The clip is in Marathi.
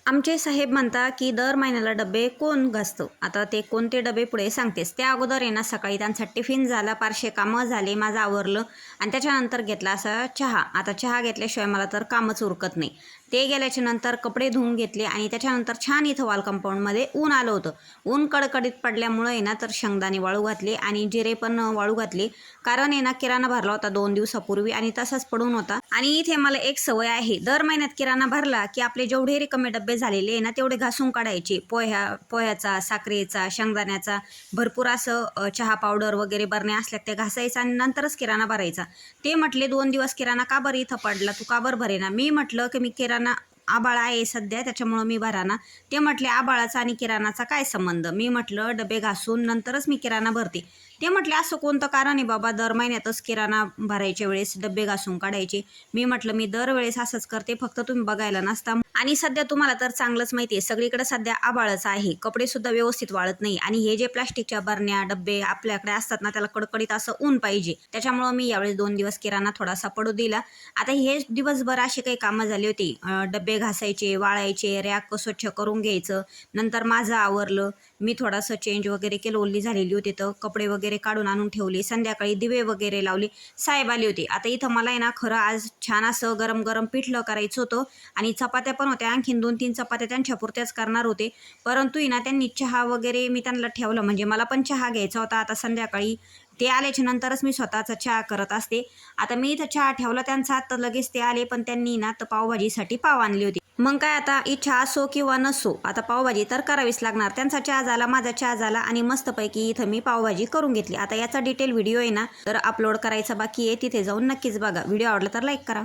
आमचे साहेब म्हणतात की दर महिन्याला डबे कोण घासतं. आता ते कोणते डबे पुढे सांगतेस. त्या अगोदर आहे ना सकाळी त्यांचा टिफिन झाला, पारशे कामं झाले, माझं आवरलं आणि त्याच्यानंतर घेतला असा चहा. आता चहा घेतल्याशिवाय मला तर कामच उरकत नाही. ते गेल्याच्या नंतर कपडे धुवून घेतले आणि त्याच्यानंतर छान इथं वॉल कंपाऊंडमध्ये ऊन आलं होतं. ऊन कडकडीत पडल्यामुळं आहे ना तर शेंगदाणे वाळू घातले आणि जिरे पण वाळू घातले. कारण आहे ना किराणा भरला होता 2 दिवसापूर्वी आणि तसाच पडून होता. आणि इथे मला एक सवय आहे, दर महिन्यात किराणा भरला की आपले जेवढे रिकामे डबे झालेले आहे ना तेवढे घासून काढायचे. पोह्याचा, साखरेचा, शेंगदाण्याचा, भरपूर असं चहा पावडर वगैरे बरण्या असल्या ते घासायचा आणि नंतरच किराणा भरायचा. ते म्हटले 2 दिवस किराणा का बरं इथं पडला, तू का बरं भरेना. मी म्हटलं की मी किराणा आबाळ आहे सध्या त्याच्यामुळं मी भराना. ते म्हटले आबाळाचा आणि किराणाचा काय संबंध. मी म्हटलं डबे घासून नंतरच मी किराणा भरते. ते म्हटले असं कोणतं कारण आहे बाबा दर महिन्यातच किराणा भरायच्या वेळेस डबे घासून काढायचे. मी म्हटलं मी दरवेळेस असंच करते, फक्त तुम्ही बघायला नसता. आणि सध्या तुम्हाला तर चांगलंच माहिती आहे सगळीकडे सध्या आभाळच आहे. कपडे सुद्धा व्यवस्थित वाळत नाही आणि हे जे प्लास्टिकच्या बरण्या डब्बे आपल्याकडे असतात ना त्याला कडकडीत असं ऊन पाहिजे. त्याच्यामुळं मी यावेळेस 2 दिवस किराणा थोडासा पडू दिला. आता हे दिवसभर अशी काही कामं झाली होती, डब्बे घासायचे, वाळायचे, रॅक स्वच्छ करून घ्यायचं. नंतर माझं आवरलं. मी थोडंसं चेंज वगैरे केलं, ओली झालेली होती तर कपडे वगैरे काढून आणून ठेवले. संध्याकाळी दिवे वगैरे लावले. साहेब आले होते. आता इथं मला आहे ना खरं आज छान असं गरम गरम पिठलं करायचं होतं आणि चपात्या पण होत्या. आणखीन 2-3 चपात्या त्यांच्यापुरत्याच करणार होते. परंतु ना त्यांनी चहा वगैरे मी त्यांना ठेवलं, म्हणजे मला पण चहा घ्यायचा होता. आता संध्याकाळी ते आल्याच्या नंतरच मी स्वतःचा चहा करत असते. आता मी इथं चहा ठेवला त्यांचा, तर लगेच ते आले. पण त्यांनी ना तर पावभाजीसाठी पाव आणली होती. मग काय आता इच्छा असो किंवा नसो, आता पावभाजी तर करावीच लागणार. त्यांचा चहा झाला, माझा चहा झाला आणि मस्तपैकी इथं मी पावभाजी करून घेतली. आता याचा डिटेल व्हिडिओ आहे ना तर अपलोड करायचा बाकी आहे, तिथे जाऊन नक्कीच बघा. व्हिडिओ आवडला तर लाईक करा.